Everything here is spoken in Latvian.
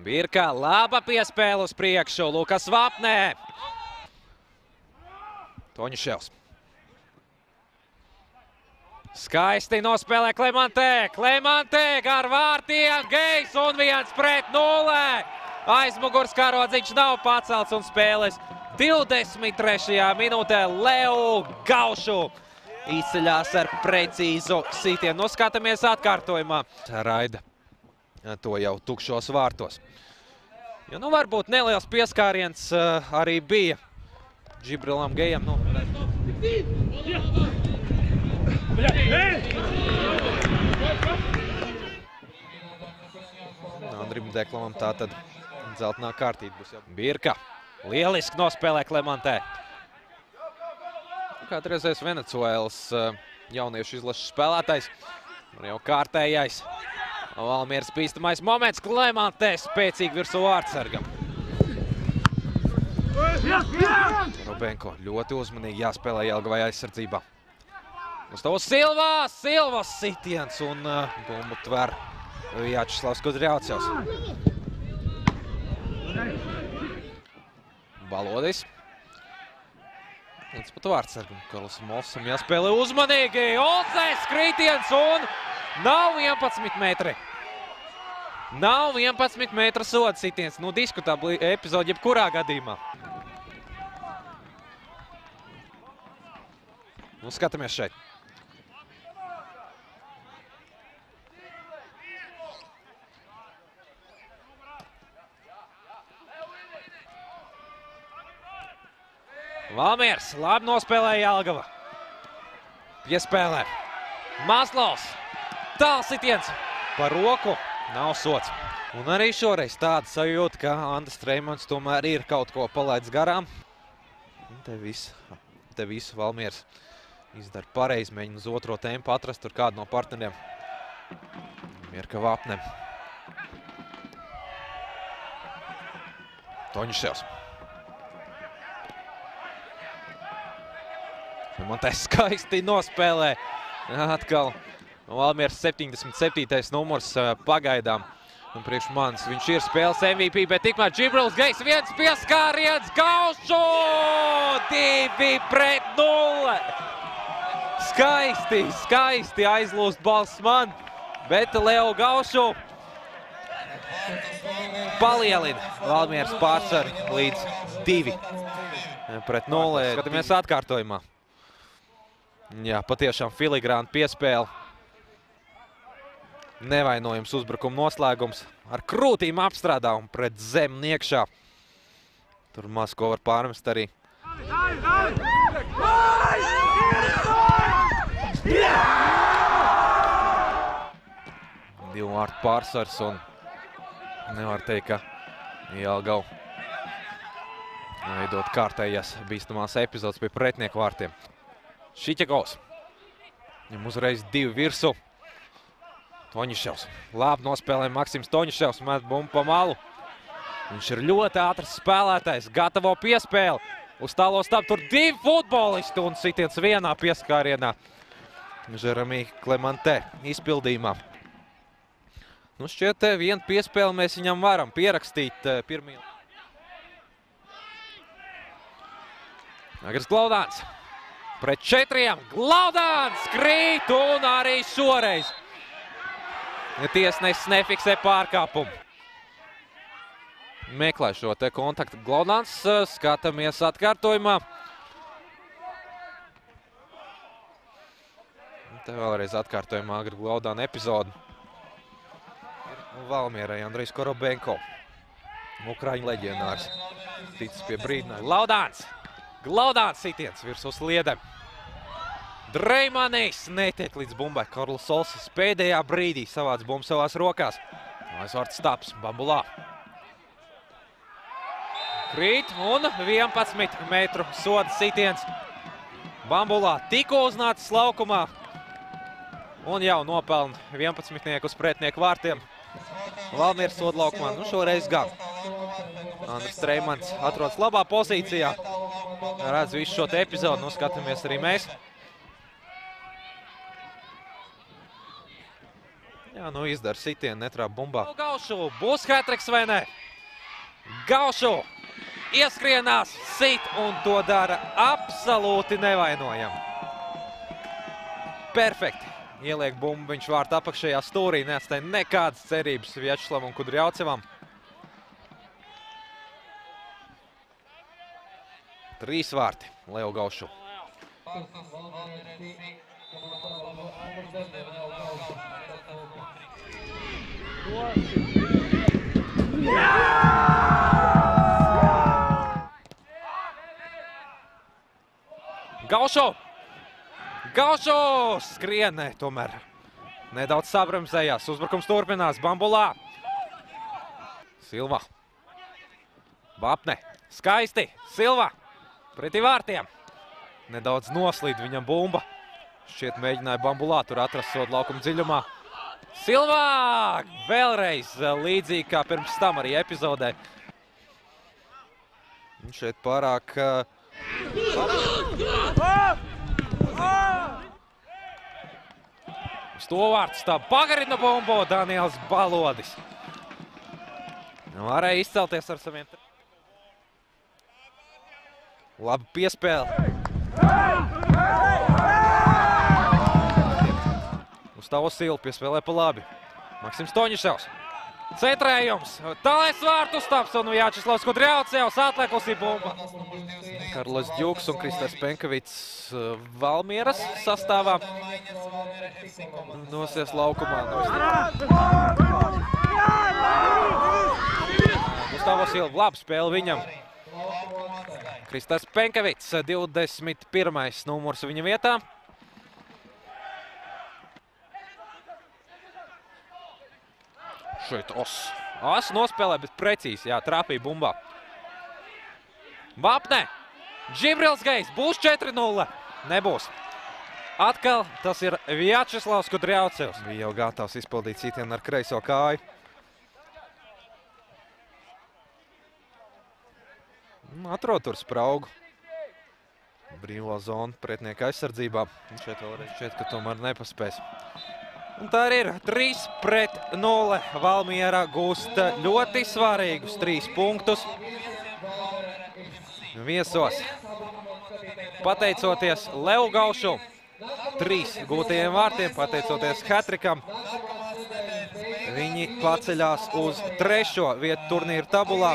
Birka, laba piespēle uz priekšu, Lukas Vapnē. Toņševs. Skaisti nospēlē Klemantē. Klemantē gar vārtiem, Gejs un 1-0. Aizmugurs karodziņš nav pacelts un spēles 23. minūtē Leo Gaušu izceļās ar precīzu sitienu. Nu, skatāmies atkārtojumā. Raida to jau tukšos vārtos. Jo, nu, varbūt neliels pieskāriens arī bija Džibrilam Gejam. Nu, Andrim Deklavam tā tad dzeltenā kārtība būs. Birka lieliski nospēlē Klemantē. Kādreizais Venecuēlas jauniešu izlases spēlētājs. Jau kārtējais. Valmieras bīstamais moments. Klemantē spēcīgi virsū vārtsargam. Rubenko ļoti uzmanīgi jāspēlē Jelgavai aizsardzībā. Gustavs Silva, Silvas sitiens un bumbu tver Vjačeslavs Kudrjavcevs. Balodis. Līdz pat vārtsargam. Karls Mosam jāspēlē uzmanīgi. Olsēs krītiens un nav 11 metri. Nav 11 metru soda sitiens. Nu, diskutabli epizodi jebkurā gadījumā. Nu, skatāmies šeit. Valmiers, labi nospēlē Jelgava. Piespēlē. Maslovs. Tāls sitiens. Par roku nav sods. Un arī šoreiz tāda sajūta, ka Andris Treimans tomēr ir kaut ko palaidis garām. Un te visu Valmiers izdara pareizi, mēģina uz otro tempu atrast tur kādu no partneriem. Mirka Vapne. Toņševs. Man te skaisti nospēlē atkal Valmieras 77. numurs pagaidām. Un priekš manis viņš ir spēles MVP, bet tikmēr Džibrils Gejs viens pieskāriens Gaušu 2-0. Skaisti aizlūst balss man, bet Leo Gaušu palielina Valmieras pārsvaru līdz 2-0. Skatāmies atkārtojumā. Jā, patiešām filigrāna piespēle. Nevainojams uzbrukuma noslēgums. Ar krūtīm apstrādā un pret zemi iekšā. Tur maz ko var pārmest arī. Divu vārtu pārsvars un nevar teikt, ka Jelgava veidot kārtējās bīstamās epizodes pie pretinieku vārtiem. Šiķekovs. Viņam uzreiz 2 virsū. Toņševs. Labi nospēlē Maksims Toņševs, met bumbu pa malu. Viņš ir ļoti ātrs spēlētājs, gatavo piespēli. Uz tālo stāv tur 2 futbolisti un sitiens vienā pieskārienā. Jeremija Klemantē izpildījumā. Nu, šķiet, vienu piespēli mēs viņam varam pierakstīt pirmajā. Agars Glaudāns. Pret 4. Glaudāns krīt un arī šoreiz tiesnesis nefiksē pārkāpumu. Meklē šo te kontaktu Glaudāns. Skatāmies atkārtojumā. Te vēlreiz atkārtojumā Agri Glaudāna epizodi. Valmierai Andrijs Korobenko. Ukraiņu leģionārs. Ticis pie brīdinājuma. Glaudāns! Glaudāns sitiens virs uz sliedēm. Dreimanis netiek līdz bumbai. Karls Olsis pēdējā brīdī savāc bumbu savās rokās. Aizvārds Staps, Bambulā. Krīt un 11 metru soda sitiens. Bambulā tikko uznācis laukumā. Un jau nopelna 11 uz pretinieku vārtiem. Valmieras soda laukumā, nu šoreiz gan. Andris Treimans atrodas labā pozīcijā. Redz visu šo te epizodu, nu skatāmies arī mēs. Jā, nu izdara sitienu, netrāp bumbā. Gaušu, būs hat-triks vai ne? Gaušu ieskrienās, sit un to dara absolūti nevainojami. Perfekti. Ieliek bumbu, viņš vārta apakšējā stūrī, neatstāja nekādas cerības Vjačeslavam Kudrjaucevam. 3 vārti Leo Gaušu. Gaušu! Gaušu! Skrienē tomēr. Nedaudz sabremzējās. Uzbrukums turpinās. Bambulā. Silva. Vapne. Skaisti. Silva. Pretī vārtiem. Nedaudz noslīd viņam bumba. Šķiet mēģināja Bambulā tur atrast sodu laukuma dziļumā. Silva! Vēlreiz līdzīgi kā pirms tam arī epizodē. Viņš šeit pārāk... Uz to vārds tā pagarina bumbu Daniels Balodis. Varēja izcelties ar saviem... Labi piespēle. Gustavo Silva piespēlē pa labi. Maksims Toņiševs. Centrējums. Tālais vārtu stāps un Vjačeslavs Kudrjaucevs. Atliekusī bumba. Karlos Djuks un Kristers Penkavits Valmieras sastāvā. Nosies laukumā. Gustavo Silva, labi spēle viņam. Kristers Penkavits, 21. numurs viņa vietā. Šeit As nospēlē, bet precīzi, jā, trāpīja bumbā. Vapne! Džibrils Gejs, būs 4-0? Nebūs. Atkal tas ir Vjačeslavs Kudrjaucevs. Bija jau gatavs izpildīt sitienu ar kreiso kāju. Atrod tur spraugu. Brīvo zonu pretinieka aizsardzībā. Šeit vēlreiz šķiet, ka tomēr nepaspēs. Un tā arī ir 3-0. Valmiera gūst ļoti svarīgus 3 punktus. Viesos. Pateicoties Leo Gaušu 3 gūtajiem vārtiem, pateicoties hat-trikam, viņi paceļās uz 3. vietu turnīra tabulā.